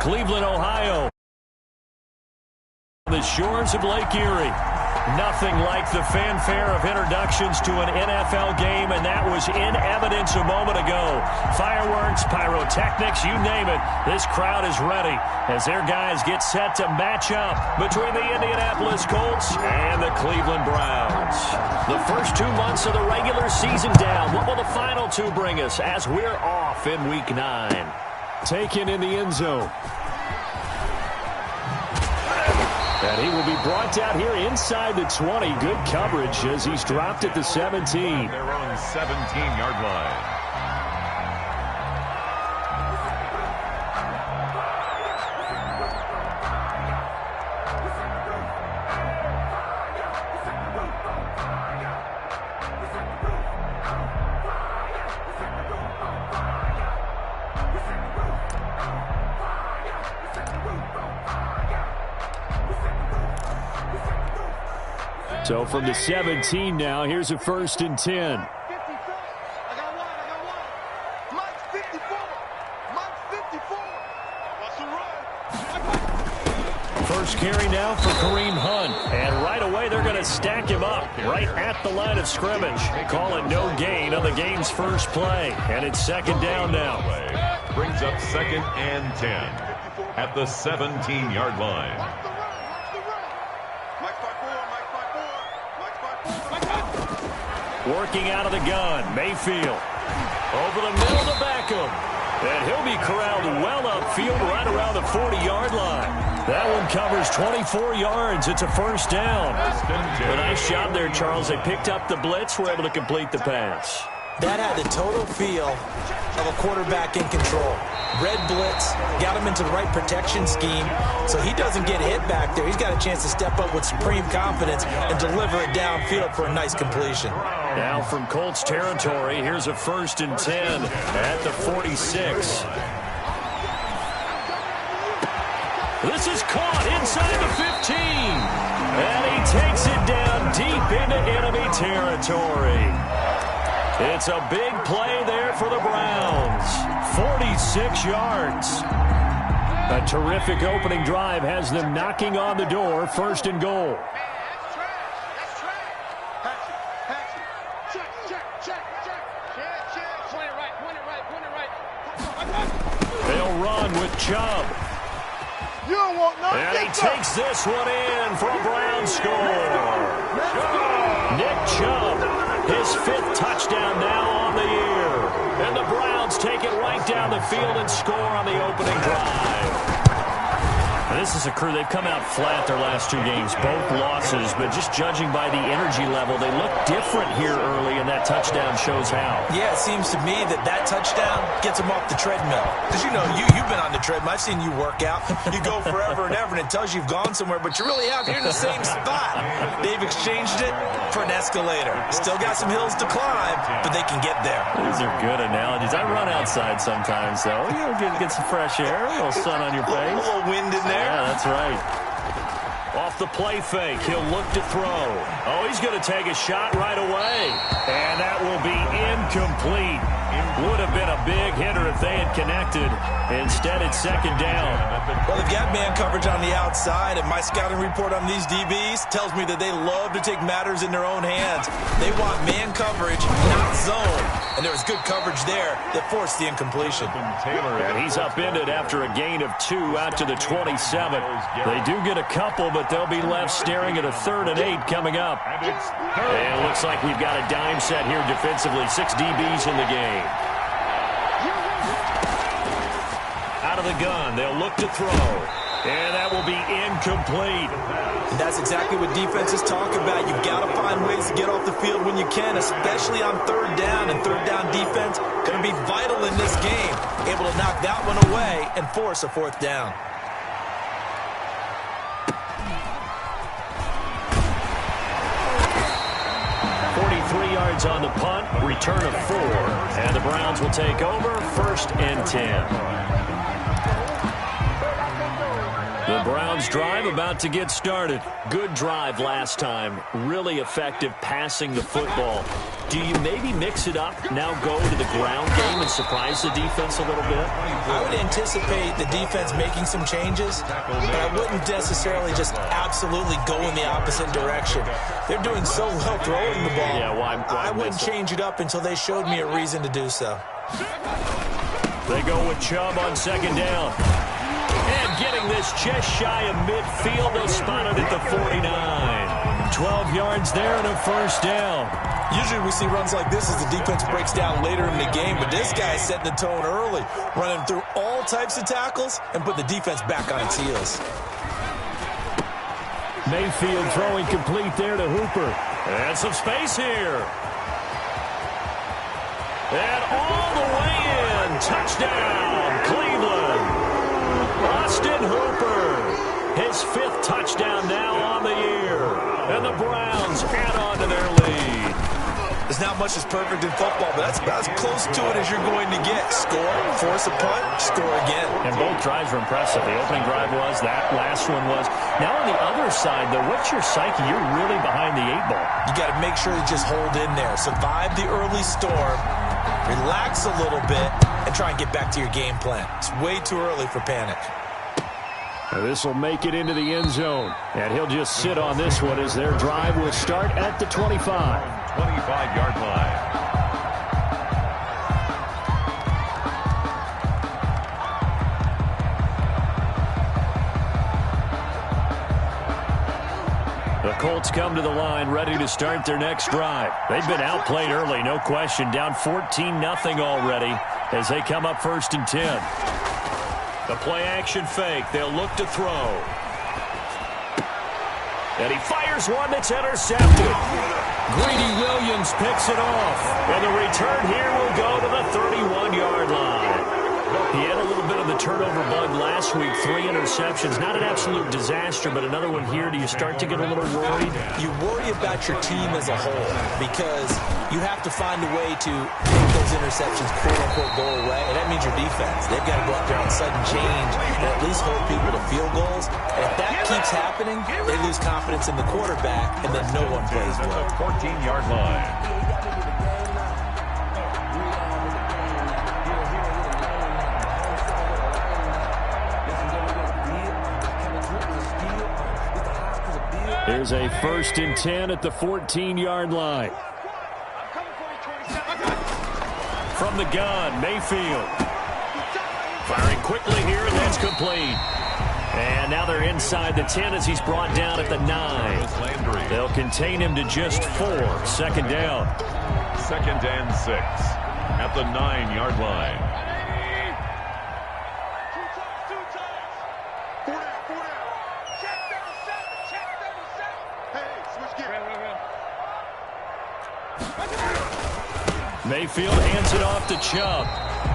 Cleveland, Ohio. The shores of Lake Erie. Nothing like the fanfare of introductions to an NFL game, and that was in evidence a moment ago. Fireworks, pyrotechnics, you name it. This crowd is ready as their guys get set to match up between the Indianapolis Colts and the Cleveland Browns. The first 2 months of the regular season down. What will the final two bring us as we're off in Week 9? Taken in the end zone. And he will be brought down here inside the 20. Good coverage as he's dropped at the 17. Their own 17-yard line. So from the 17 now, here's a 1st and 10. First carry now for Kareem Hunt. And right away, they're going to stack him up right at the line of scrimmage. Call it no gain on the game's first play. And it's 2nd down now. Brings up 2nd and 10 at the 17-yard line. Working out of the gun, Mayfield. Over the middle to Beckham. And he'll be corralled well upfield right around the 40-yard line. That one covers 24 yards. It's a 1st down. A nice job there, Charles. They picked up the blitz, were able to complete the pass. That had the total feel of a quarterback in control. Red blitz, got him into the right protection scheme, so he doesn't get hit back there. He's got a chance to step up with supreme confidence and deliver it downfield for a nice completion. Now from Colts territory, here's a 1st and 10 at the 46. This is caught inside the 15. And he takes it down deep into enemy territory. It's a big play there for the Browns. 46 yards. A terrific opening drive has them knocking on the door. 1st and goal. They'll run with Chubb. And he takes this one in for a Browns score. Nick Chubb, his 5th touchdown now on the year. And the Browns take it right down the field and score on the opening drive. This is a crew, they've come out flat their last 2 games, both losses, but just judging by the energy level, they look different here early, and that touchdown shows how. Yeah, it seems to me that touchdown gets them off the treadmill. Because, you know, you've been on the treadmill. I've seen you work out. You go forever and ever, and it tells you you've gone somewhere, but you're really out here in the same spot. They've exchanged it for an escalator. Still got some hills to climb, but they can get there. These are good analogies. I run outside sometimes, though. You know, get some fresh air, a little sun on your face. A little wind in there. Yeah, that's right. Off the play fake, he'll look to throw. Oh, he's going to take a shot right away. And that will be incomplete. Would have been a big hitter if they had connected. Instead, it's 2nd down. Well, they've got man coverage on the outside, and my scouting report on these DBs tells me that they love to take matters in their own hands. They want man coverage, not zone. And there was good coverage there that forced the incompletion. And he's upended after a gain of 2 out to the 27. They do get a couple, but they'll be left staring at a 3rd and 8 coming up. And it looks like we've got a dime set here defensively. 6 DBs in the game. Out of the gun, they'll look to throw. And that will be incomplete. And that's exactly what defenses talk about. You've got to find ways to get off the field when you can, especially on 3rd down. And 3rd down defense going to be vital in this game. Able to knock that one away and force a 4th down. On the punt, return of 4, and the Browns will take over. 1st and 10. The Browns drive about to get started. Good drive last time. Really effective passing the football. Do you maybe mix it up, now go to the ground game and surprise the defense a little bit? I would anticipate the defense making some changes, but I wouldn't necessarily just absolutely go in the opposite direction. They're doing so well throwing the ball. Yeah, why I wouldn't change it up until they showed me a reason to do so. They go with Chubb on second down. And getting this just shy of midfield, they'll spot it at the 49. 12 yards there and a first down. Usually we see runs like this as the defense breaks down later in the game, but this guy is setting the tone early, running through all types of tackles and put the defense back on its heels. Mayfield throwing complete there to Hooper. And some space here. And all the way in. Touchdown, Cleveland. Austin Hooper. His 5th touchdown now on the year. And the Browns add on to their lead. There's not much that's perfect in football, but that's about as close to it as you're going to get. Score, force a punt, score again. And both drives were impressive. The opening drive was, that last one was. Now on the other side, though, what's your psyche? You're really behind the 8-ball. You got to make sure you just hold in there. Survive the early storm, relax a little bit, and try and get back to your game plan. It's way too early for panic. This will make it into the end zone. And he'll just sit on this one as their drive will start at the 25. 25-yard line. The Colts come to the line ready to start their next drive. They've been outplayed early, no question. Down 14-0 already as they come up 1st and 10. The play-action fake. They'll look to throw. And he fires one that's intercepted. Greedy Williams picks it off. And the return here will go to the 31-yard line. He had a little bit of the turnover bug last week. 3 interceptions. Not an absolute disaster, but another one here. Do you start to get a little worried? You worry about your team as a whole because you have to find a way to make those interceptions quote-unquote go away, and that means your defense. They've got to go out there on sudden change and at least hold people to field goals. And if that keeps happening, they lose confidence in the quarterback, and then no one plays well. 14-yard line. Here's a 1st and 10 at the 14-yard line. From the gun, Mayfield. Firing quickly here, and that's complete. And now they're inside the 10 as he's brought down at the 9. They'll contain him to just 4. 2nd down. 2nd and 6 at the 9-yard line. Mayfield hands it off to Chubb.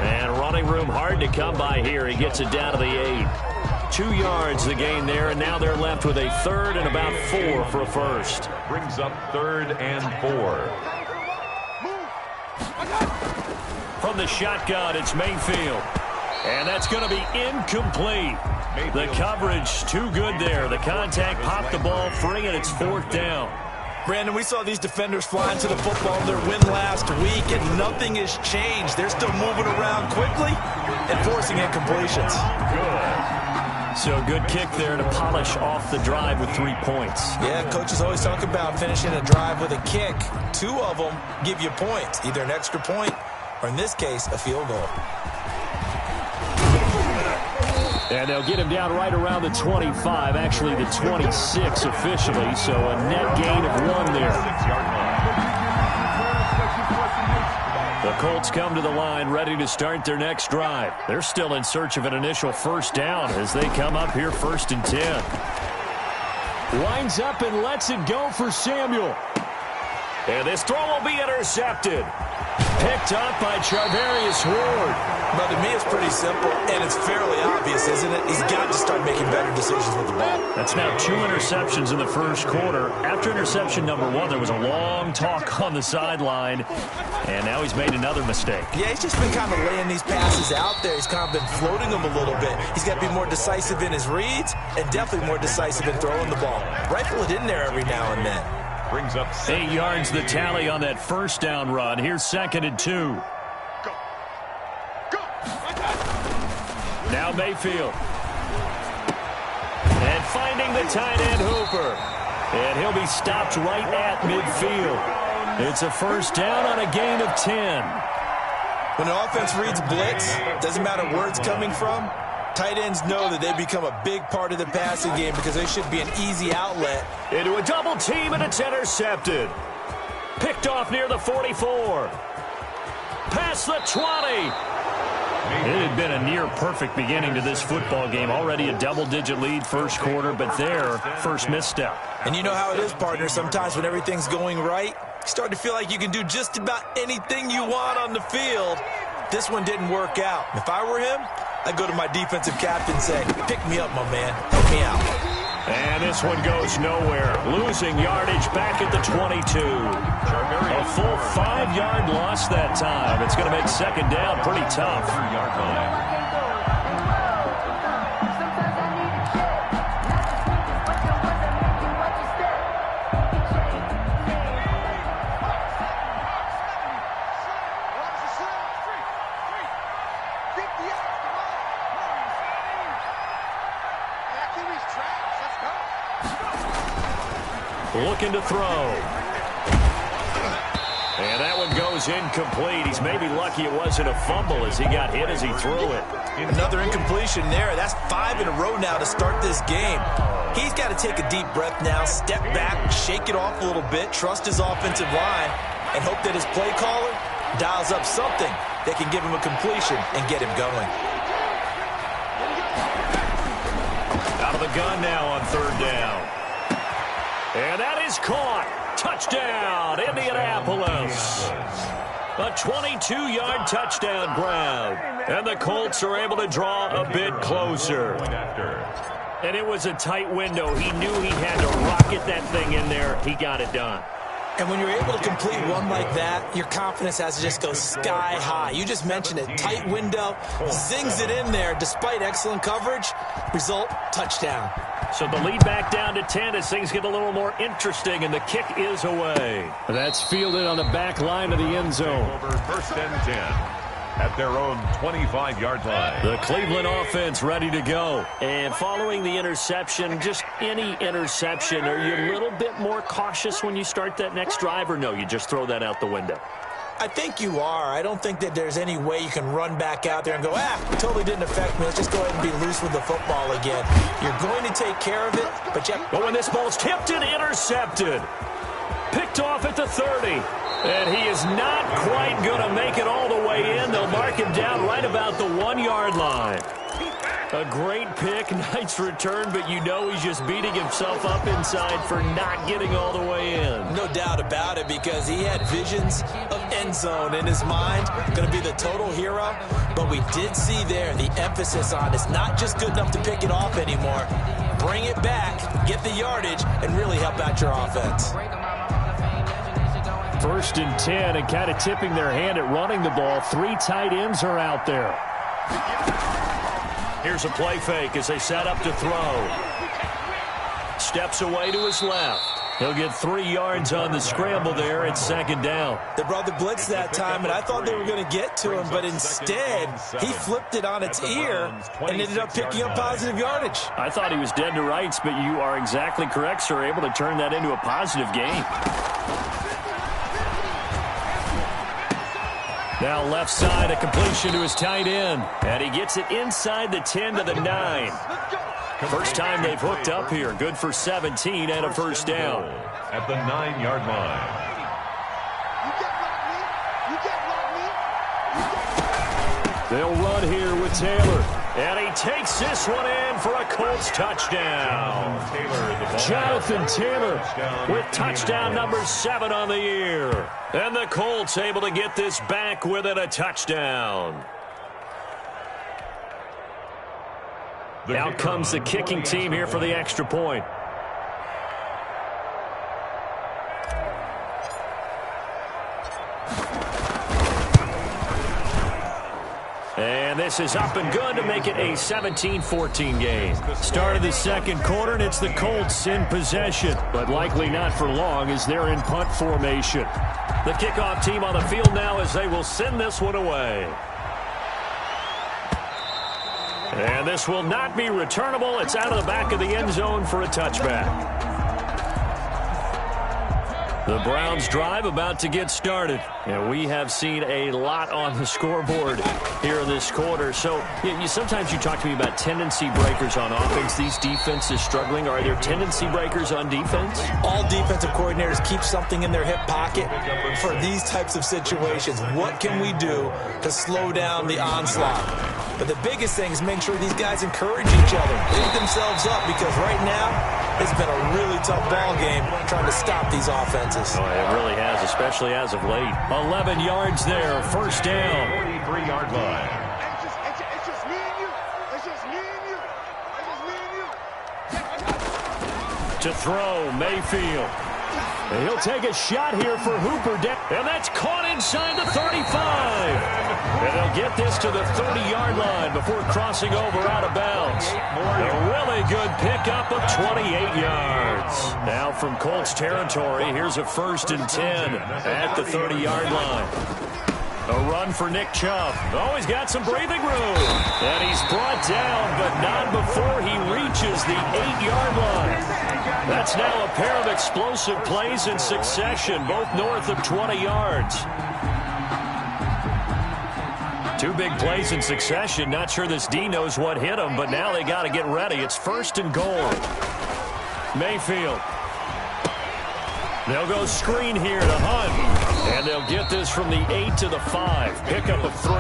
And running room hard to come by here. He gets it down to the 8. 2 yards the gain there, and now they're left with a 3rd and about 4 for a first. Brings up 3rd and 4. From the shotgun, it's Mayfield. And that's going to be incomplete. The coverage too good there. The contact popped the ball free, and it's 4th down. Brandon, we saw these defenders flying to the football in their win last week, and nothing has changed. They're still moving around quickly and forcing incompletions. Good. So good kick there to polish off the drive with 3 points. Yeah, coaches always talk about finishing a drive with a kick. 2 of them give you points, either an extra point or, in this case, a field goal. And they'll get him down right around the 25, actually the 26 officially, so a net gain of 1 there. The Colts come to the line ready to start their next drive. They're still in search of an initial 1st down as they come up here 1st and 10. Winds up and lets it go for Samuel. And this throw will be intercepted. Picked up by Charvarius Ward. But to me, it's pretty simple, and it's fairly obvious, isn't it? He's got to start making better decisions with the ball. That's now 2 interceptions in the 1st quarter. After interception number 1, there was a long talk on the sideline, and now he's made another mistake. Yeah, he's just been kind of laying these passes out there. He's kind of been floating them a little bit. He's got to be more decisive in his reads and definitely more decisive in throwing the ball. Rifle it in there every now and then. Brings up 8 yards the tally on that first down run. Here's 2nd and 2. Now Mayfield. And finding the tight end Hooper. And he'll be stopped right at midfield. It's a first down on a gain of 10. When an offense reads blitz, doesn't matter where it's coming from, tight ends know that they become a big part of the passing game because they should be an easy outlet. Into a double team, and it's intercepted. Picked off near the 44. Past the 20. It had been a near-perfect beginning to this football game. Already a double-digit lead first quarter, but their first misstep. And you know how it is, partner. Sometimes when everything's going right, you start to feel like you can do just about anything you want on the field. This one didn't work out. If I were him, I'd go to my defensive captain and say, pick me up, my man. Help me out. And this one goes nowhere. Losing yardage back at the 22. A full 5-yard loss that time. It's going to make second down pretty tough. Looking to throw. And that one goes incomplete. He's maybe lucky it wasn't a fumble as he got hit as he threw it. Another incompletion there. That's 5 in a row now to start this game. He's got to take a deep breath now, step back, shake it off a little bit, trust his offensive line, and hope that his play caller dials up something that can give him a completion and get him going. Out of the gun now on 3rd down. And that is caught. Touchdown, Indianapolis. A 22-yard touchdown grab. And the Colts are able to draw a bit closer. And it was a tight window. He knew he had to rocket that thing in there. He got it done. And when you're able to complete one like that, your confidence has to just go sky high. You just mentioned it. Tight window, zings it in there despite excellent coverage. Result, touchdown. So the lead back down to 10 as things get a little more interesting, and the kick is away. That's fielded on the back line of the end zone. Over 1st and 10 at their own 25-yard line. The Cleveland offense ready to go. And following the interception, just any interception, are you a little bit more cautious when you start that next drive, or no, you just throw that out the window? I think you are. I don't think that there's any way you can run back out there and go, it totally didn't affect me. Let's just go ahead and be loose with the football again. You're going to take care of it, but when this ball's tipped and intercepted. Picked off at the 30. And he is not quite going to make it all the way in. They'll mark him down right about the 1-yard line. A great pick, nice return, but you know he's just beating himself up inside for not getting all the way in. No doubt about it, because he had visions of end zone in his mind. Going to be the total hero. But we did see there the emphasis on it's not just good enough to pick it off anymore. Bring it back, get the yardage, and really help out your offense. 1st and 10, and kind of tipping their hand at running the ball. 3 tight ends are out there. Here's a play fake as they set up to throw. Steps away to his left. He'll get 3 yards on the scramble there at 2nd down. They brought the blitz that time, and I thought they were going to get to him, but instead he flipped it on its ear and ended up picking up positive yardage. I thought he was dead to rights, but you are exactly correct, sir. Able to turn that into a positive gain. Now left side, a completion to his tight end. And he gets it inside the 10 to the 9. First time they've hooked up here. Good for 17 and a first down. At the 9-yard line. They'll run here with Taylor. And he takes this one in for a Colts touchdown. Jonathan Taylor with touchdown number 7 on the year. And the Colts able to get this back within a touchdown. Out comes the kicking team here for the extra point. And This is up and good to make it a 17-14 game. Start of the second quarter, and it's the Colts in possession, but likely not for long as they're in punt formation. The kickoff team on the field now as they will send this one away. And this will not be returnable. It's out of the back of the end zone for a touchback. The Browns drive about to get started. And we have seen a lot on the scoreboard here in this quarter. So sometimes you talk to me about tendency breakers on offense. These defenses struggling. Are there tendency breakers on defense? All defensive coordinators keep something in their hip pocket for these types of situations. What can we do to slow down the onslaught? But the biggest thing is make sure these guys encourage each other, pick themselves up, because right now it's been a really tough ball game trying to stop these offenses. Oh, it really has, especially as of late. 11 yards there, first down. 43-yard line. It's just me and you. It's just me and you. It's just me and you. To throw, Mayfield. And he'll take a shot here for Hooper. And that's caught inside the 35. And they'll get this to the 30-yard line before crossing over out of bounds. A really good pickup of 28 yards. Now from Colts territory, here's a 1st and 10 at the 30-yard line. A run for Nick Chubb. Oh, he's got some breathing room. And he's brought down, but not before he reaches the 8-yard line. That's now a pair of explosive plays in succession, both north of 20 yards. 2 big plays in succession. Not sure this D knows what hit him, but now they got to get ready. It's 1st and goal. Mayfield. They'll go screen here to Hunt. And they'll get this from the 8 to the 5. Pickup of 3.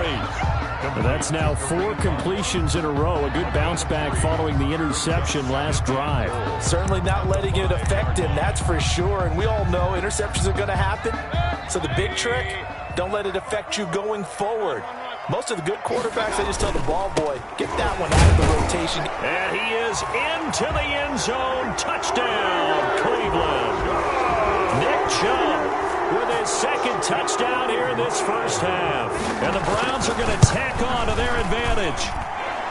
That's now 4 completions in a row. A good bounce back following the interception last drive. Certainly not letting it affect him, that's for sure. And we all know interceptions are going to happen. So the big trick, don't let it affect you going forward. Most of the good quarterbacks, they just tell the ball boy, get that one out of the rotation. And he is into the end zone. Touchdown, Cleveland. Nick Chubb with his 2nd touchdown here in this first half. And the Browns are going to tack on to their advantage.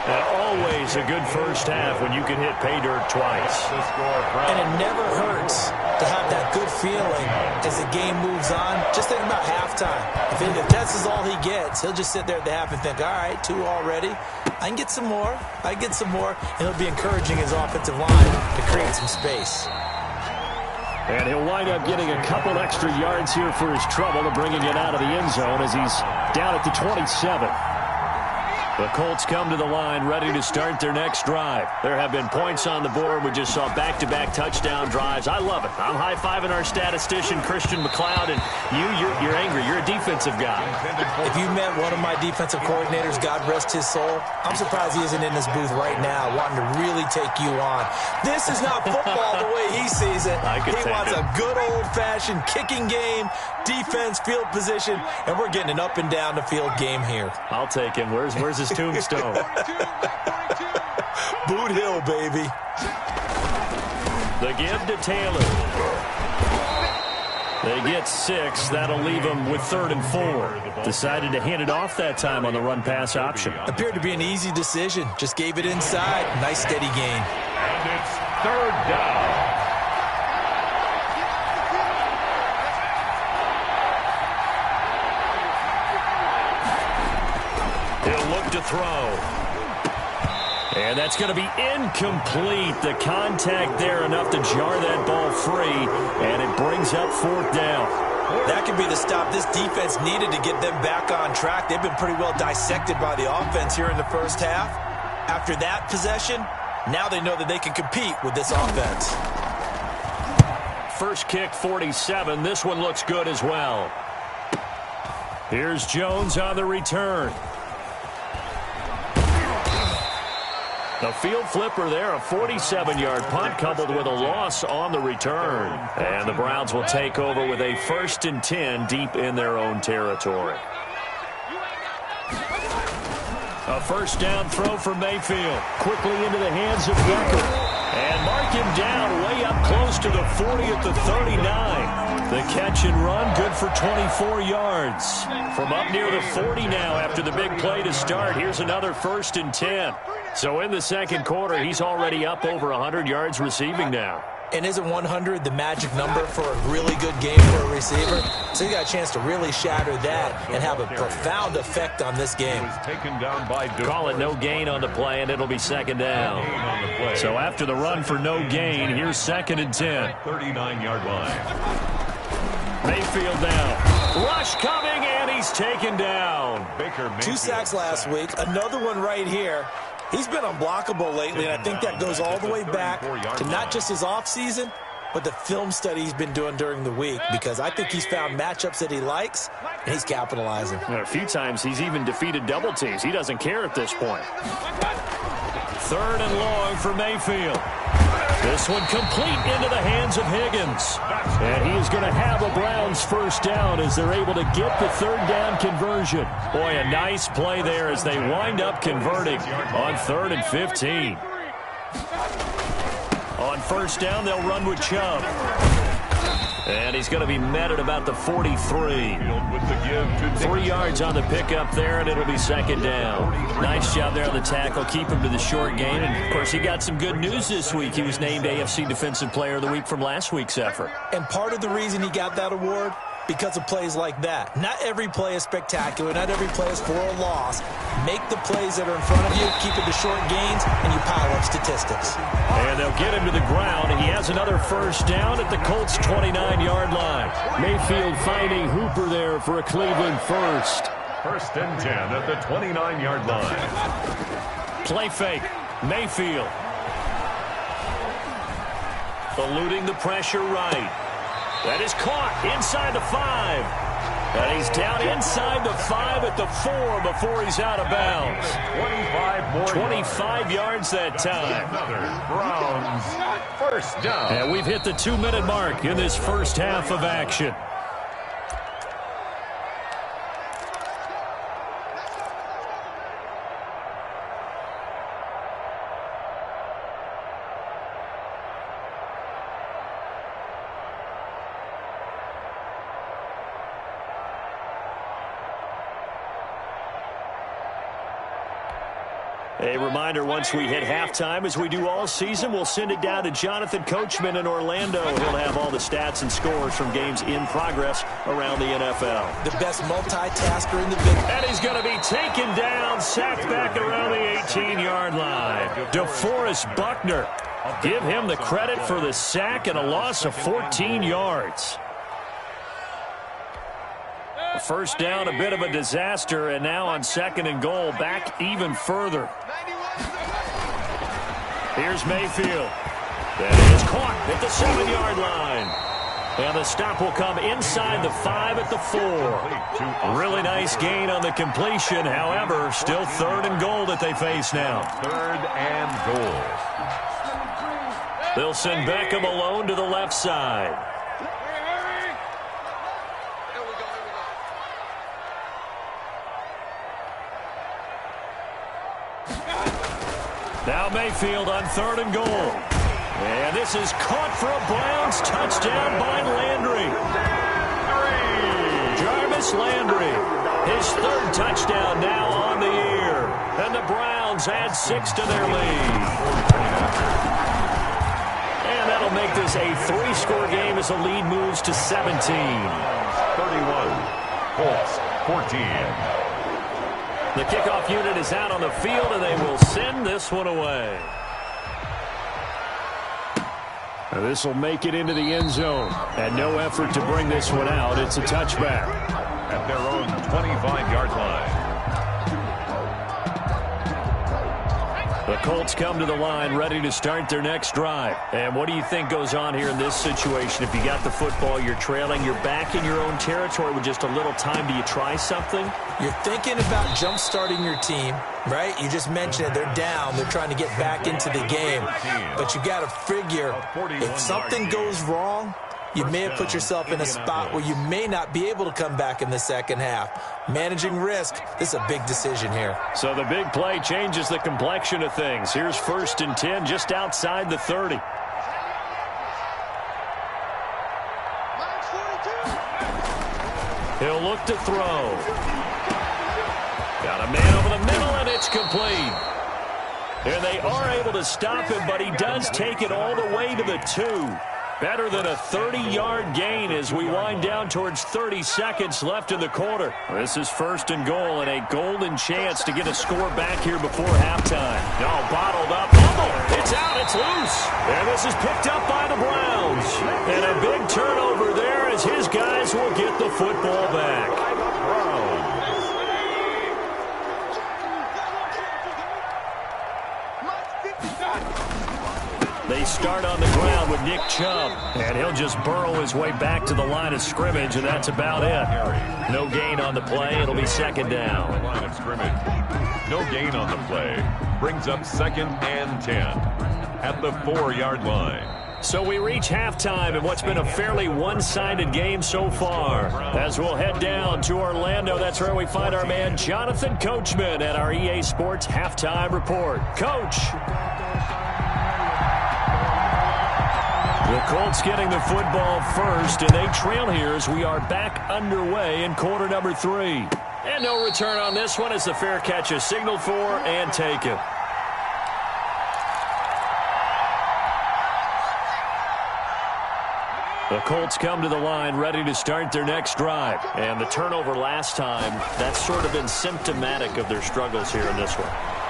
And always a good first half when you can hit pay dirt twice. And it never hurts to have that good feeling as the game moves on. Just think about halftime. If that's all he gets, he'll just sit there at the half and think, all right, 2 already. I can get some more. I can get some more. And he'll be encouraging his offensive line to create some space. And he'll wind up getting a couple extra yards here for his trouble to bringing it out of the end zone as he's down at the 27. The Colts come to the line ready to start their next drive. There have been points on the board. We just saw back-to-back touchdown drives. I love it. I'm high-fiving our statistician, Christian McLeod, and you're angry. You're a defensive guy. If you met one of my defensive coordinators, God rest his soul, I'm surprised he isn't in this booth right now wanting to really take you on. This is not football the way he sees it. He wants a good old-fashioned kicking game, defense, field position, and we're getting an up-and-down-the-field game here. I'll take him. Where's his tombstone? Boot Hill, baby. The give to Taylor. They get 6. That'll leave them with 3rd and 4. Decided to hand it off that time on the run-pass option. Appeared to be an easy decision. Just gave it inside. Nice, steady gain. And it's 3rd down. To throw. And that's going to be incomplete. The contact there enough to jar that ball free, and it brings up 4th down. That could be the stop this defense needed to get them back on track. They've been pretty well dissected by the offense here in the first half. After that possession, now they know that they can compete with this offense. First kick, 47. This one looks good as well. Here's Jones on the return. The field flipper there, a 47-yard punt coupled with a loss on the return. And the Browns will take over with a 1st and 10 deep in their own territory. A first down throw for Mayfield. Quickly into the hands of Becker. And mark him down way up close to the 40 at the 39. The catch and run, good for 24 yards. From up near the 40 now after the big play to start. Here's another 1st and 10. So in the second quarter, he's already up over 100 yards receiving now. And isn't 100 the magic number for a really good game for a receiver? So you got a chance to really shatter that and have a profound effect on this game. Call it no gain on the play, and it'll be second down. So after the run for no gain, here's 2nd and 10. 39-yard line. Mayfield down. Rush coming, and he's taken down. 2 sacks last week, another one right here. He's been unblockable lately, and I think that goes all the way back to not just his offseason, but the film study he's been doing during the week, because I think he's found matchups that he likes, and he's capitalizing. A few times he's even defeated double teams. He doesn't care at this point. 3rd and long for Mayfield. This one complete into the hands of Higgins. And he is going to have a Browns first down as they're able to get the 3rd down conversion. Boy, a nice play there as they wind up converting on 3rd and 15. On first down, they'll run with Chubb. And he's going to be met at about the 43. 3 yards on the pickup there, and it'll be second down. Nice job there on the tackle. Keep him to the short gain. And, of course, he got some good news this week. He was named AFC Defensive Player of the Week from last week's effort. And part of the reason he got that award, because of plays like that. Not every play is spectacular. Not every play is for a loss. Make the plays that are in front of you, keep it to short gains, and you pile up statistics. And they'll get him to the ground. He has another first down at the Colts' 29-yard line. Mayfield finding Hooper there for a Cleveland first. 1st and 10 at the 29-yard line. Play fake. Mayfield. Eluding the pressure right. That is caught inside the 5. And he's down inside the 5 at the 4 before he's out of bounds. 25 yards that time. Another Browns first down. And we've hit the 2-minute mark in this first half of action. A reminder, once we hit halftime, as we do all season, we'll send it down to Jonathan Coachman in Orlando. He'll have all the stats and scores from games in progress around the NFL. The best multitasker in the business. And he's going to be taken down, sacked back around the 18-yard line. DeForest Buckner. Give him the credit for the sack and a loss of 14 yards. First down, a bit of a disaster, and now on 2nd and goal, back even further. Here's Mayfield. That is caught at the 7-yard line. And the stop will come inside the 5 at the 4. Really nice gain on the completion. However, still 3rd and goal that they face now. 3rd and goal. They'll send Beckham alone to the left side. Now Mayfield on 3rd and goal. And this is caught for a Browns touchdown by Landry. Jarvis Landry, his 3rd touchdown now on the year. And the Browns add 6 to their lead. And that'll make this a 3-score game as the lead moves to 17. 31, Colts 14. The kickoff unit is out on the field, and they will send this one away. This will make it into the end zone. And no effort to bring this one out. It's a touchback. At their own 25-yard line. The Colts come to the line ready to start their next drive. And what do you think goes on here in this situation? If you got the football, you're trailing, you're back in your own territory with just a little time. Do you try something? You're thinking about jump-starting your team, right? You just mentioned it. They're down. They're trying to get back into the game. But you got to figure, if something goes wrong, you may have put yourself in a spot where you may not be able to come back in the second half. Managing risk, this is a big decision here. So the big play changes the complexion of things. Here's 1st and 10 just outside the 30. He'll look to throw. Got a man over the middle, and it's complete. And they are able to stop him, but he does take it all the way to the 2. Better than a 30-yard gain as we wind down towards 30 seconds left in the quarter. This is 1st and goal and a golden chance to get a score back here before halftime. No, bottled up. Bubble. It's out. It's loose. And this is picked up by the Browns. And a big turnover there as his guys will get the football back. They start on the ground with Nick Chubb, and he'll just burrow his way back to the line of scrimmage, and that's about it. No gain on the play. It'll be 2nd down. Line of scrimmage. No gain on the play. Brings up 2nd and 10 at the 4-yard line. So we reach halftime in what's been a fairly one-sided game so far. As we'll head down to Orlando, that's where we find our man Jonathan Coachman at our EA Sports Halftime Report. Coach. The Colts getting the football first, and they trail here as we are back underway in quarter number 3. And no return on this one as the fair catch is signaled for and taken. The Colts come to the line ready to start their next drive. And the turnover last time, that's sort of been symptomatic of their struggles here in this one.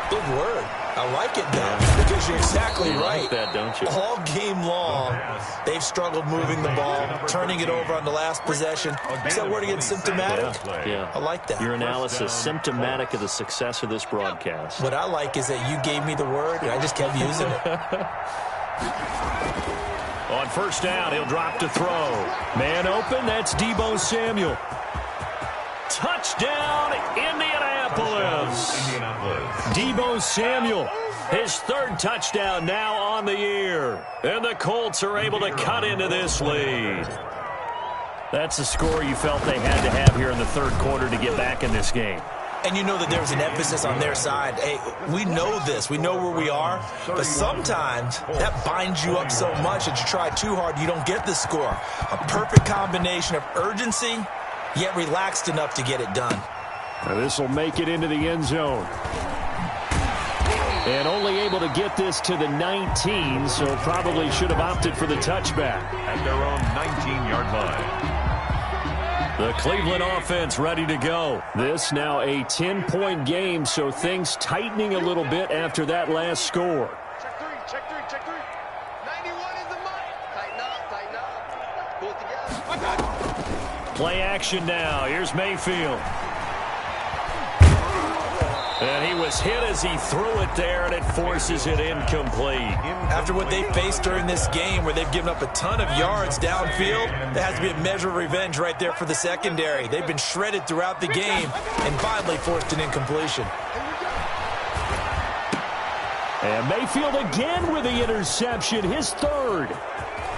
Good word. I like it, though, because you're exactly right. Like that, don't you? All game long, they've struggled moving the ball, turning it over on the last possession. Is that word again, symptomatic? Yeah. I like that. Your analysis, symptomatic of the success of this broadcast. What I like is that you gave me the word, and I just kept using it. On 1st down, he'll drop to throw. Man open, that's Deebo Samuel. Touchdown, Indianapolis. Deebo Samuel, his 3rd touchdown now on the year. And the Colts are able to cut into this lead. That's the score you felt they had to have here in the 3rd quarter to get back in this game. And you know that there's an emphasis on their side. Hey, we know this. We know where we are. But sometimes that binds you up so much that you try too hard, you don't get the score. A perfect combination of urgency, yet relaxed enough to get it done. Now this will make it into the end zone. And only able to get this to the 19, so probably should have opted for the touchback. At their own 19-yard line. The Cleveland offense ready to go. This now a 10-point game, so things tightening a little bit after that last score. Check three. 91 is the money. Tighten up. Pull it together. Play action now. Here's Mayfield. And he was hit as he threw it there, and it forces it incomplete. After what they faced during this game where they've given up a ton of yards downfield, there has to be a measure of revenge right there for the secondary. They've been shredded throughout the game and finally forced an incompletion. And Mayfield again with the interception, his 3rd.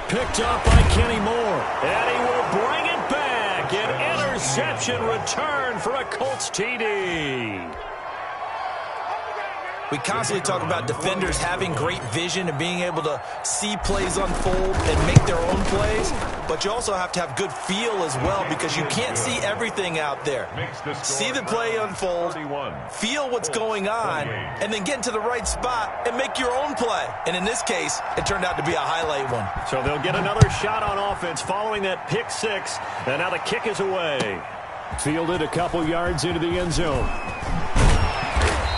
Picked up by Kenny Moore. And he will bring it back. An interception return for a Colts TD. We constantly talk about defenders having great vision and being able to see plays unfold and make their own plays, but you also have to have good feel as well because you can't see everything out there. See the play unfold, feel what's going on, and then get into the right spot and make your own play. And in this case, it turned out to be a highlight one. So they'll get another shot on offense following that pick 6, and now the kick is away. Fielded a couple yards into the end zone.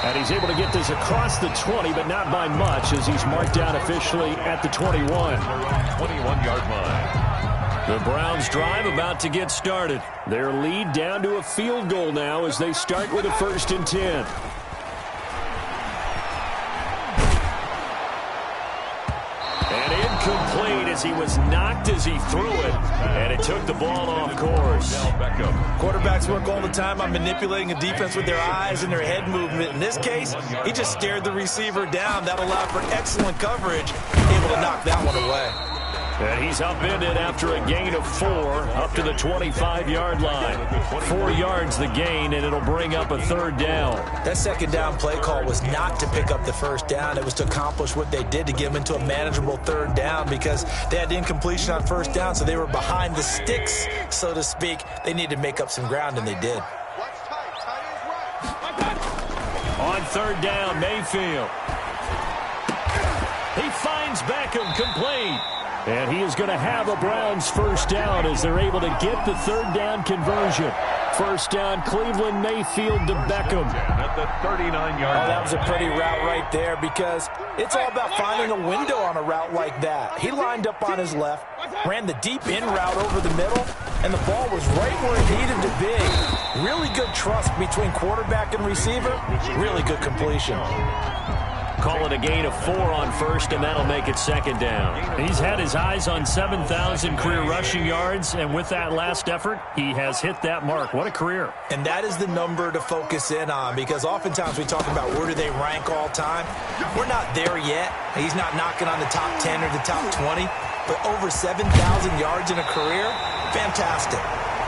And he's able to get this across the 20, but not by much as he's marked down officially at the 21. 21-yard line. The Browns drive about to get started. Their lead down to a field goal now as they start with a 1st and 10. And incomplete as he was knocked as he threw it, and it took the ball off course. Quarterbacks work all the time on manipulating a defense with their eyes and their head movement. In this case, he just stared the receiver down. That allowed for excellent coverage, able to knock that one away. And he's upended after a gain of 4 up to the 25-yard line. 4 yards the gain, and it'll bring up a 3rd down. That 2nd down play call was not to pick up the 1st down. It was to accomplish what they did to get them into a manageable 3rd down because they had incompletion on 1st down, so they were behind the sticks, so to speak. They needed to make up some ground, and they did. On 3rd down, Mayfield. He finds Beckham complete. And he is going to have a Browns 1st down as they're able to get the 3rd down conversion. 1st down, Cleveland, Mayfield to Beckham. At the 39-yard line. That was a pretty route right there because it's all about finding a window on a route like that. He lined up on his left, ran the deep in route over the middle, and the ball was right where it needed to be. Really good trust between quarterback and receiver. Really good completion. Call it a gain of 4 on 1st, and that'll make it 2nd down. He's had his eyes on 7,000 career rushing yards, and with that last effort, he has hit that mark. What a career. And that is the number to focus in on because oftentimes we talk about where do they rank all time. We're not there yet. He's not knocking on the top 10 or the top 20, but over 7,000 yards in a career, fantastic.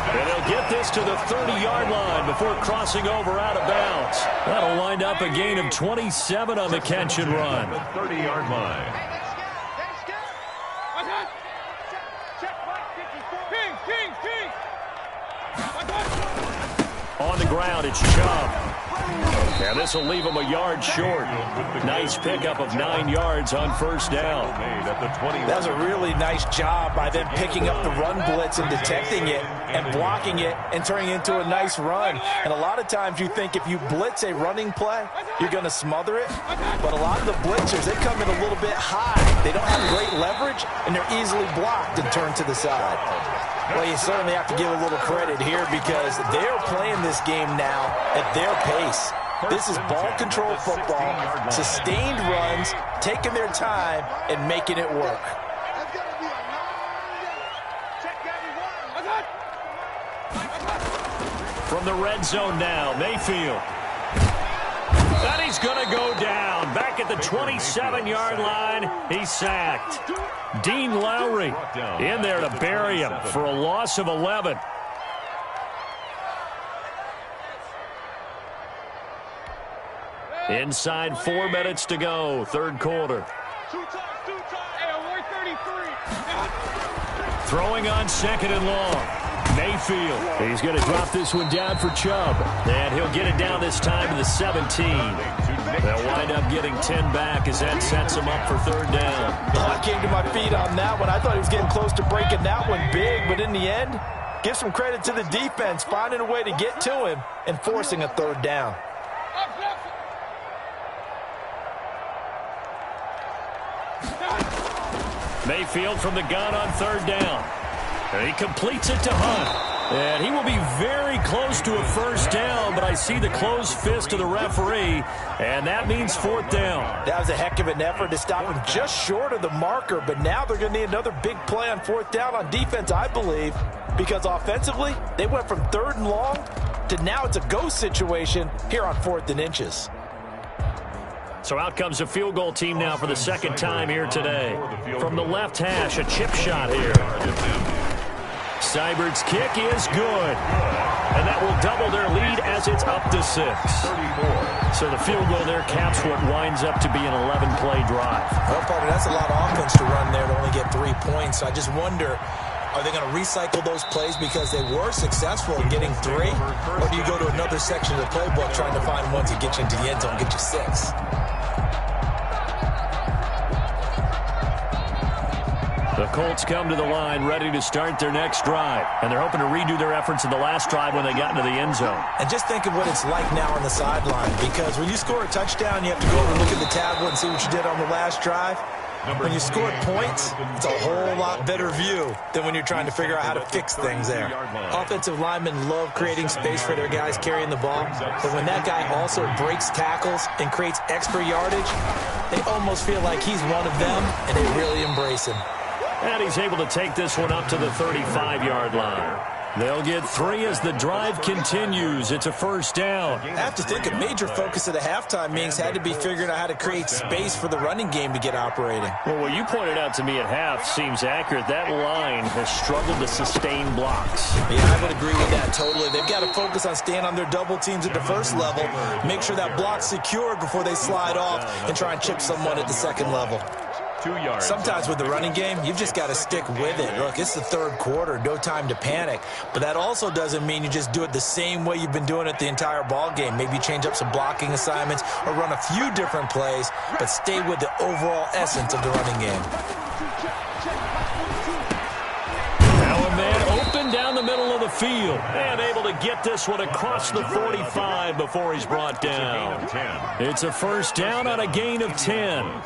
And they'll get this to the 30-yard line before crossing over out of bounds. That'll wind up a gain of 27 on the catch and run. The 30-yard line. On the ground, it's Chubb. And this will leave him a yard short. Nice pickup of 9 yards on 1st down. That was a really nice job by them picking up the run blitz and detecting it and blocking it and turning it into a nice run. And a lot of times you think if you blitz a running play, you're going to smother it. But a lot of the blitzers, they come in a little bit high. They don't have great leverage, and they're easily blocked and turned to the side. Well, you certainly have to give a little credit here because they're playing this game now at their pace. This is ball control football, sustained runs, taking their time, and making it work. From the red zone now, Mayfield. And he's going to go down. Back at the 27-yard line, he's sacked. Dean Lowry in there to bury him for a loss of 11. Inside 4 minutes to go, 3rd quarter. Throwing on 2nd and long. Mayfield. He's going to drop this one down for Chubb. And he'll get it down this time to the 17. They'll wind up getting 10 back as that sets him up for 3rd down. I came to my feet on that one. I thought he was getting close to breaking that one big, but in the end, give some credit to the defense, finding a way to get to him and forcing a 3rd down. Mayfield from the gun on 3rd down. And he completes it to Hunt. And he will be very close to a 1st down, but I see the closed fist of the referee, and that means 4th down. That was a heck of an effort to stop him just short of the marker, but now they're going to need another big play on 4th down on defense, I believe, because offensively, they went from 3rd and long to now it's a go situation here on 4th and inches. So out comes a field goal team now for the 2nd time here today. From the left hash, a chip shot here. Seibert's kick is good. And that will double their lead as it's up to 6. So the field goal there caps what winds up to be an 11-play drive. Well, partner, that's a lot of offense to run there to only get 3 points. I just wonder, are they going to recycle those plays because they were successful in getting 3? Or do you go to another section of the playbook trying to find ones that get you into the end zone and get you 6? The Colts come to the line ready to start their next drive. And they're hoping to redo their efforts in the last drive when they got into the end zone. And just think of what it's like now on the sideline. Because when you score a touchdown, you have to go over and look at the tablet and see what you did on the last drive. When you scored points, it's a whole lot better view than when you're trying to figure out how to fix things there. Offensive linemen love creating space for their guys carrying the ball. But when that guy also breaks tackles and creates extra yardage, they almost feel like he's one of them, and they really embrace him. And he's able to take this one up to the 35-yard line. They'll get 3 as the drive continues. It's a first down. I have to think a major focus at the halftime meetings had to be figuring out how to create space for the running game to get operating. Well, what you pointed out to me at half seems accurate. That line has struggled to sustain blocks. Yeah, I would agree with that totally. They've got to focus on staying on their double teams at the first level, make sure that block's secured before they slide off and try and chip someone at the second level. 2 yards. Sometimes with the running game, you've just got to stick with it. Look, it's the third quarter, no time to panic. But that also doesn't mean you just do it the same way you've been doing it the entire ball game. Maybe change up some blocking assignments or run a few different plays, but stay with the overall essence of the running game. Now a man open down the middle of the field and able to get this one across the 45 before he's brought down. It's a first down on a gain of 10.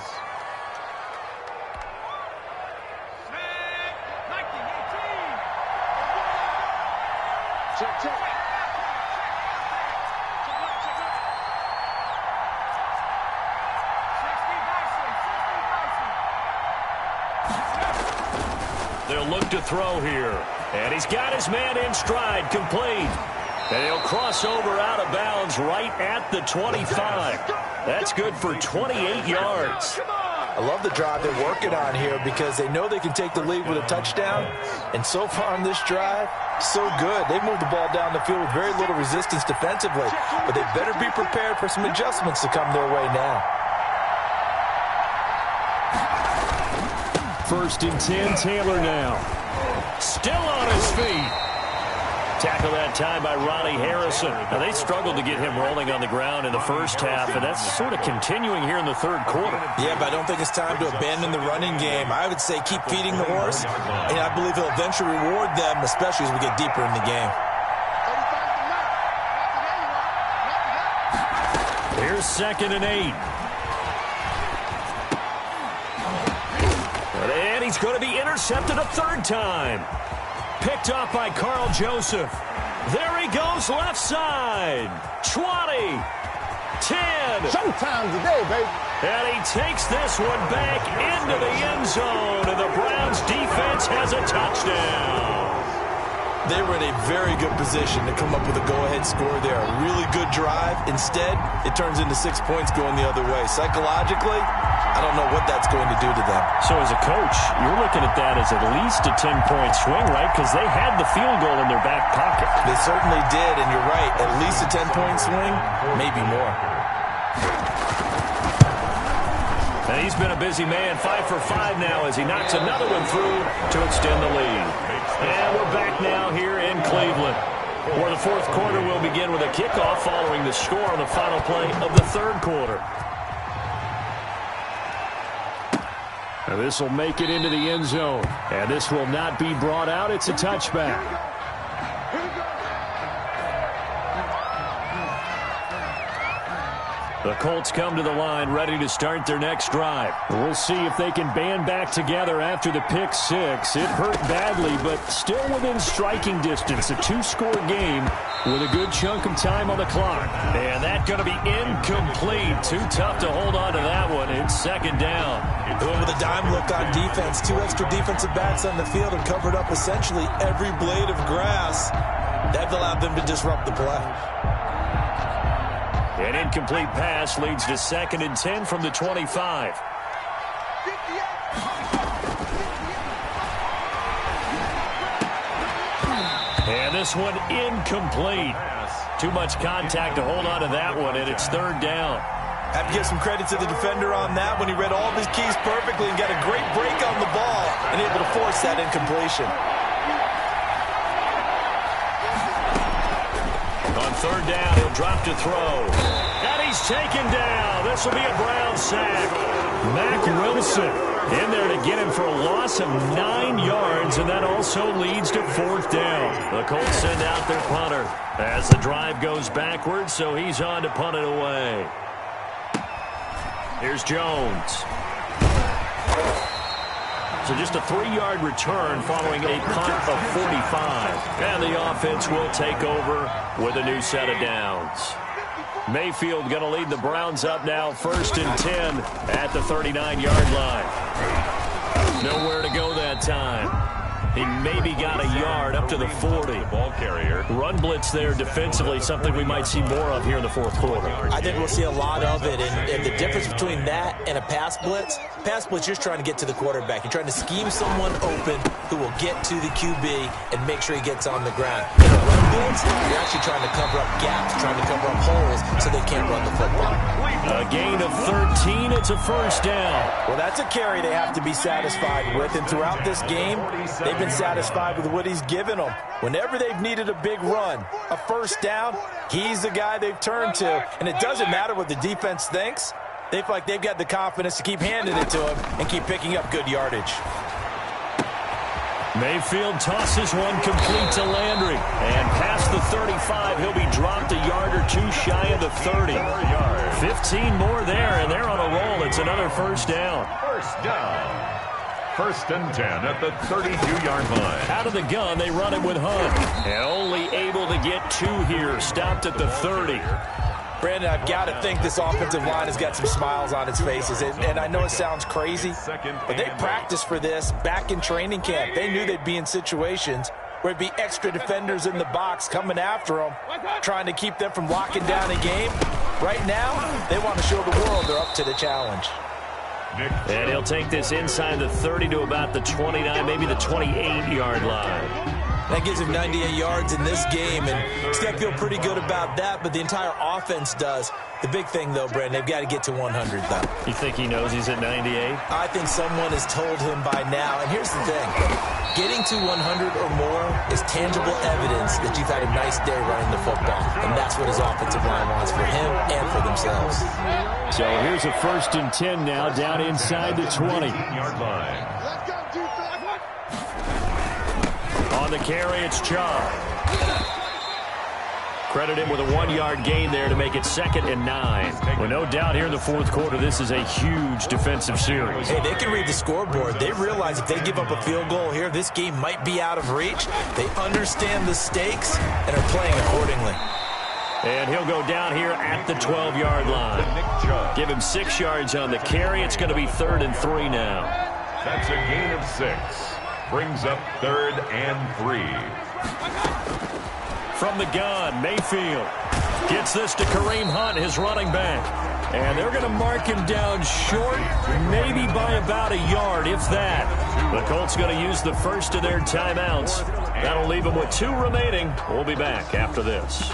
They'll look to throw here. And he's got his man in stride, complete. And he'll cross over out of bounds right at the 25. That's good for 28 yards. I love the drive they're working on here because they know they can take the lead with a touchdown. And so far on this drive, so good. They've moved the ball down the field with very little resistance defensively. But they better be prepared for some adjustments to come their way now. 1st and 10, Taylor now. Still on his feet. Tackle that time by Ronnie Harrison. Now, they struggled to get him rolling on the ground in the first half, and that's sort of continuing here in the third quarter. Yeah, but I don't think it's time to abandon the running game. I would say keep feeding the horse, and I believe he'll eventually reward them, especially as we get deeper in the game. Here's 2nd and 8. And he's going to be intercepted a third time. Picked off by Carl Joseph. There he goes left side. 20. 10. Showtime today, baby. And he takes this one back into the end zone. And the Browns defense has a touchdown. They were in a very good position to come up with a go-ahead score there. A really good drive. Instead, it turns into 6 points going the other way. Psychologically, I don't know what that's going to do to them. So as a coach, you're looking at that as at least a 10-point swing, right? Because they had the field goal in their back pocket. They certainly did, and you're right. At least a 10-point swing, maybe more. And he's been a busy man, 5 for 5 now as he knocks another one through to extend the lead. And we're back now here in Cleveland, where the fourth quarter will begin with a kickoff following the score on the final play of the third quarter. Now this will make it into the end zone, and this will not be brought out. It's a touchback. The Colts come to the line ready to start their next drive. We'll see if they can band back together after the pick six. It hurt badly, but still within striking distance. A 2-score game with a good chunk of time on the clock. And that's going to be incomplete. Too tough to hold on to that one. It's 2nd down. They went with a dime look on defense. 2 extra defensive backs on the field and covered up essentially every blade of grass. That allowed them to disrupt the play. An incomplete pass leads to 2nd and 10 from the 25. And this one incomplete. Too much contact to hold on to that one, and it's 3rd down. Have to give some credit to the defender on that when he read all of his keys perfectly and got a great break on the ball and able to force that incompletion. On 3rd down, he'll drop to throw. And he's taken down. This will be a Brown sack. Mack Wilson in there to get him for a loss of 9 yards, and that also leads to 4th down. The Colts send out their punter as the drive goes backwards, so he's on to punt it away. Here's Jones. So just a 3-yard return following a punt of 45. And the offense will take over with a new set of downs. Mayfield going to lead the Browns up now, 1st and 10 at the 39-yard line. Nowhere to go that time. He maybe got a yard up to the 40. Ball carrier. Run blitz there defensively, something we might see more of here in the fourth quarter. I think we'll see a lot of it, and the difference between that and a pass blitz, you're just trying to get to the quarterback. You're trying to scheme someone open who will get to the QB and make sure he gets on the ground. In a run blitz, you're actually trying to cover up gaps, trying to cover up holes so they can't run the football. A gain of 13, it's a first down. Well, that's a carry they have to be satisfied with, and throughout this game, they've been satisfied with what he's given them. Whenever they've needed a big run, a first down, he's the guy they've turned to. And it doesn't matter what the defense thinks. They feel like they've got the confidence to keep handing it to him and keep picking up good yardage. Mayfield tosses one complete to Landry. And past the 35, he'll be dropped a yard or two shy of the 30. 15 more there, and they're on a roll. It's another first down. First down. 1st and 10 at the 32-yard line. Out of the gun, they run it with Hunt. And only able to get 2 here. Stopped at the 30. Brandon, I've got to think this offensive line has got some smiles on its faces. And I know it sounds crazy, but they practiced for this back in training camp. They knew they'd be in situations where it'd be extra defenders in the box coming after them, trying to keep them from locking down a game. Right now, they want to show the world they're up to the challenge. And he'll take this inside the 30 to about the 29, maybe the 28-yard line. That gives him 98 yards in this game, and he's got to feel pretty good about that, but the entire offense does. The big thing, though, Brandon, they've got to get to 100, though. You think he knows he's at 98? I think someone has told him by now, and here's the thing. Getting to 100 or more is tangible evidence that you've had a nice day running the football, and that's what his offensive line wants for him and for themselves. So here's a 1st and 10 now, down inside the 20-yard line. On the carry, it's Chubb. Credit him with a 1-yard gain there to make it 2nd and 9. Well, no doubt here in the fourth quarter, this is a huge defensive series. Hey, they can read the scoreboard. They realize if they give up a field goal here, this game might be out of reach. They understand the stakes and are playing accordingly. And he'll go down here at the 12-yard line. Give him 6 yards on the carry. It's going to be 3rd and 3 now. That's a gain of 6. Brings up 3rd and 3. From the gun, Mayfield gets this to Kareem Hunt, his running back. And they're going to mark him down short, maybe by about a yard, if that. The Colts going to use the first of their timeouts. That'll leave them with 2 remaining. We'll be back after this.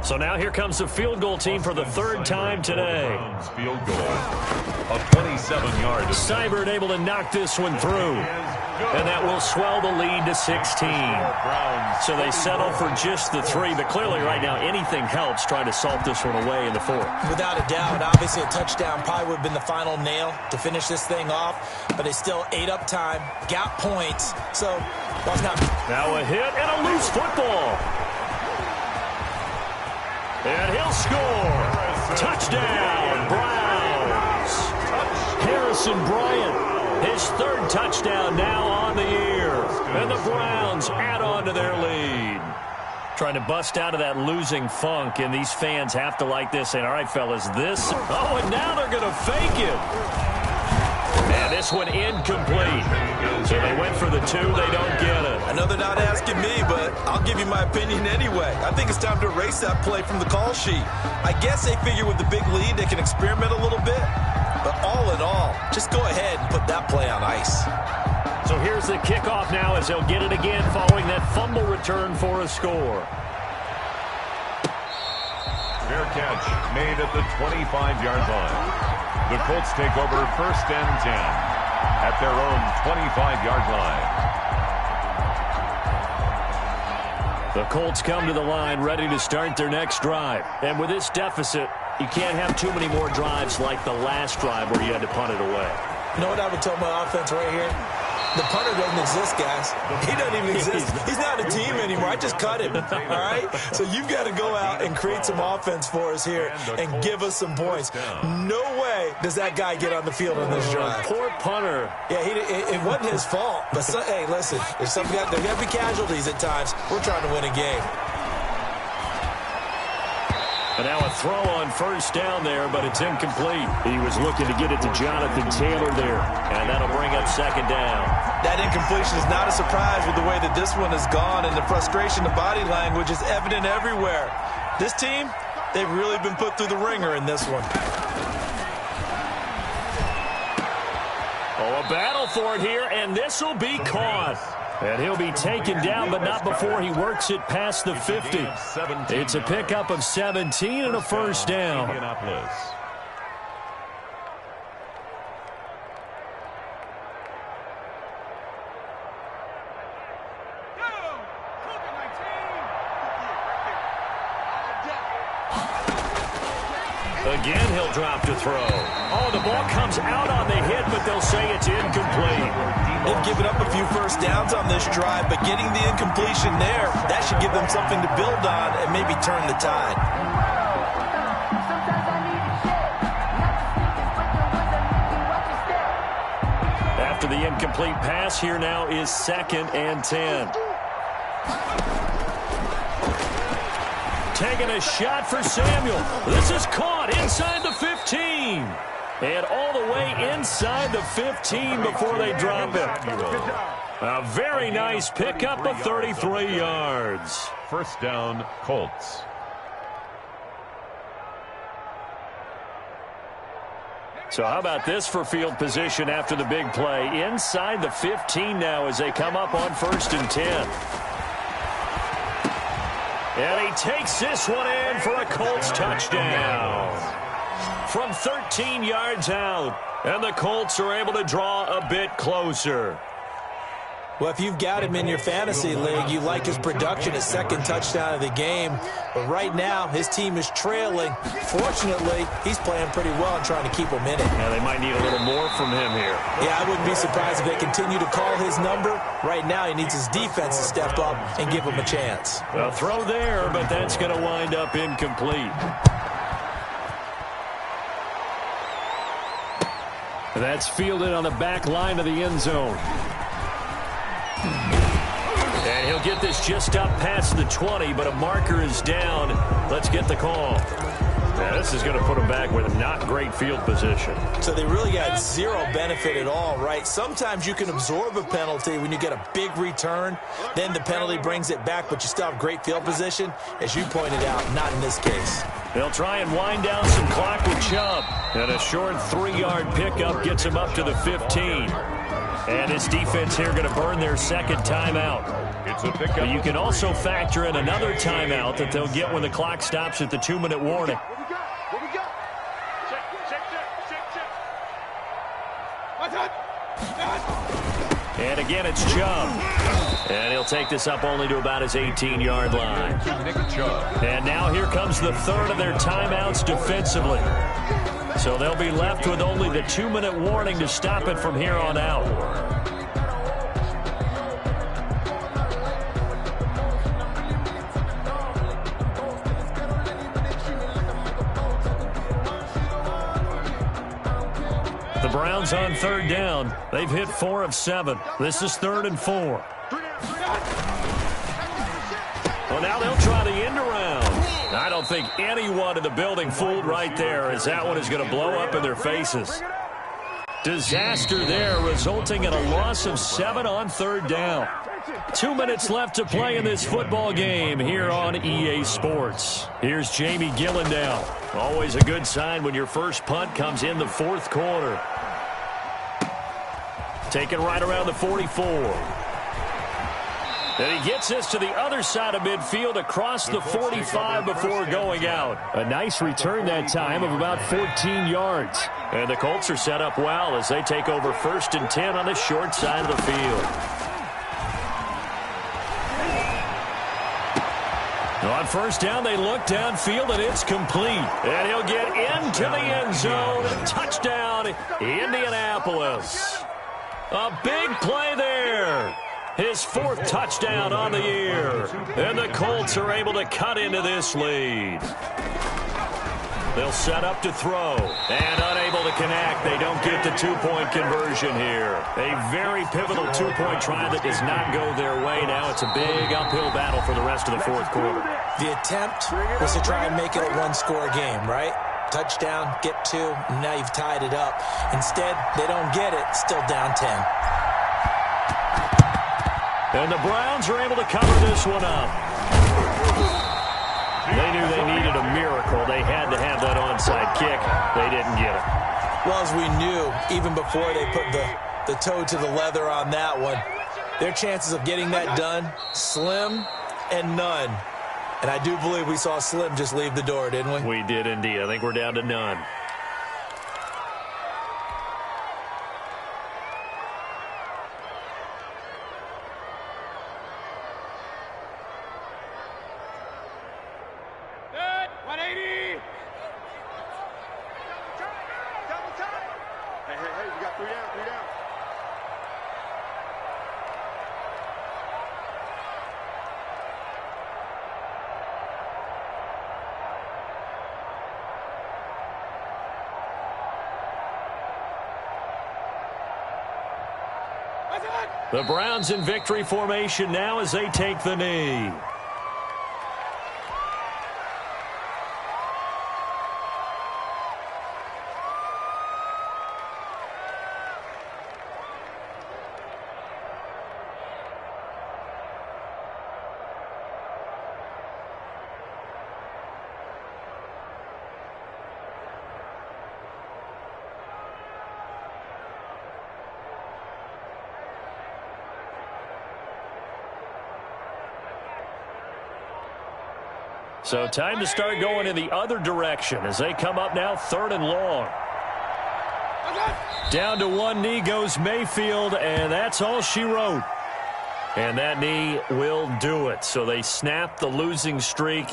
So now here comes the field goal team for the 3rd time today. Field goal. A 27-yard. Seibert able to knock this one through. And that will swell the lead to 16. So they settle for just the 3. But clearly right now anything helps trying to salt this one away in the 4th. Without a doubt, obviously a touchdown probably would have been the final nail to finish this thing off. But they still ate up time, got points. So that's not. Now a hit and a loose football. And he'll score. Touchdown, Browns. Harrison Bryant, his 3rd touchdown now on the year. And the Browns add on to their lead. Trying to bust out of that losing funk, and these fans have to like this. And all right, fellas, this. Oh, and now they're going to fake it. And this one incomplete. So they went for the 2. They don't get it. I know they're not asking me, but I'll give you my opinion anyway. I think it's time to erase that play from the call sheet. I guess they figure with the big lead they can experiment a little bit. But all in all, just go ahead and put that play on ice. So here's the kickoff now as they'll get it again following that fumble return for a score. Fair catch made at the 25-yard line. The Colts take over 1st and 10 at their own 25-yard line. The Colts come to the line ready to start their next drive. And with this deficit, you can't have too many more drives like the last drive where you had to punt it away. You know what I would tell my offense right here? The punter doesn't exist, guys. He doesn't even exist. He's not a team anymore. I just cut him, all right? So you've got to go out and create some offense for us here and give us some points. No way does that guy get on the field on this drive. Poor punter. Yeah, it wasn't his fault. But, hey, listen, there's got to be casualties at times. We're trying to win a game. And now a throw on first down there, but it's incomplete. He was looking to get it to Jonathan Taylor there, and that'll bring up second down. That incompletion is not a surprise with the way that this one has gone, and the frustration, the body language is evident everywhere. This team, they've really been put through the ringer in this one. Oh, a battle for it here, and this will be caught. And he'll be taken down, but not before he works it past the 50. It's a pickup of 17 and a first down. Again, he'll drop to throw. Oh, the ball comes out on the hit, but they'll say it's incomplete. They've given up a few first downs on this drive, but getting the incompletion there, that should give them something to build on and maybe turn the tide. After the incomplete pass, here now is 2nd and 10. Taking a shot for Samuel. This is caught inside the 15. And all the way inside the 15 before they drop it. A very nice pickup of 33 yards. First down, Colts. So how about this for field position after the big play? Inside the 15 now as they come up on 1st and 10. And he takes this one in for a Colts touchdown. From 13 yards out. And the Colts are able to draw a bit closer. Well, if you've got him in your fantasy league, you like his production, his 2nd touchdown of the game. But right now, his team is trailing. Fortunately, he's playing pretty well and trying to keep them in it. Yeah, they might need a little more from him here. Yeah, I wouldn't be surprised if they continue to call his number. Right now, he needs his defense to step up and give him a chance. Well, throw there, but that's going to wind up incomplete. That's fielded on the back line of the end zone. And he'll get this just up past the 20, but a marker is down. Let's get the call. Yeah, this is going to put them back with not great field position. So they really got zero benefit at all, right? Sometimes you can absorb a penalty when you get a big return. Then the penalty brings it back, but you still have great field position. As you pointed out, not in this case. They'll try and wind down some clock with Chubb. And a short 3-yard pickup gets him up to the 15. And his defense here going to burn their 2nd timeout. But you can also factor in another timeout that they'll get when the clock stops at the 2-minute warning. What we got? Check. And again, it's Chubb. And he'll take this up only to about his 18-yard line. And now here comes the 3rd of their timeouts defensively. So they'll be left with only the 2-minute warning to stop it from here on out. The Browns on 3rd down. They've hit 4 of 7. This is 3rd and 4. Well, now they'll try the end around. I don't think anyone in the building fooled right there, as that one is going to blow up in their faces. Disaster there, resulting in a loss of 7 on 3rd down. 2 minutes left to play in this football game here on EA Sports. Here's Jamie Gillendow. Always a good sign when your first punt comes in the 4th quarter. Taken right around the 44. And he gets this to the other side of midfield across the 45 before going out. A nice return that time of about 14 yards. And the Colts are set up well as they take over 1st and 10 on the short side of the field. On 1st down, they look downfield, and it's complete. And he'll get into the end zone. Touchdown, Indianapolis. A big play there. His 4th touchdown on the year. And the Colts are able to cut into this lead. They'll set up to throw. And unable to connect. They don't get the two-point conversion here. A very pivotal two-point try that does not go their way. Now it's a big uphill battle for the rest of the fourth quarter. The attempt was to try and make it a one-score game, right? Touchdown, get 2, and now you've tied it up. Instead, they don't get it, still down 10. And the Browns are able to cover this one up. They knew they needed a miracle. They had to have that onside kick. They didn't get it. Well, as we knew, even before they put the toe to the leather on that one, their chances of getting that done, slim and none. And I do believe we saw Slim just leave the door, didn't we? We did indeed. I think we're down to none. Hey, you got 3 down, 3 down. The Browns in victory formation now as they take the knee. So time to start going in the other direction as they come up now 3rd and long. Down to one knee goes Mayfield, and that's all she wrote. And that knee will do it. So they snap the losing streak.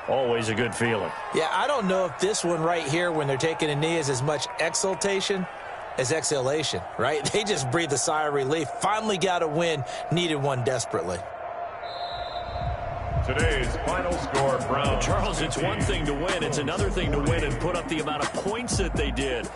Always a good feeling. Yeah, I don't know if this one right here when they're taking a knee is as much exultation as exhalation, right? They just breathe a sigh of relief. Finally got a win. Needed one desperately. Today's final score, Browns. Charles, it's one thing to win. It's another thing to win and put up the amount of points that they did.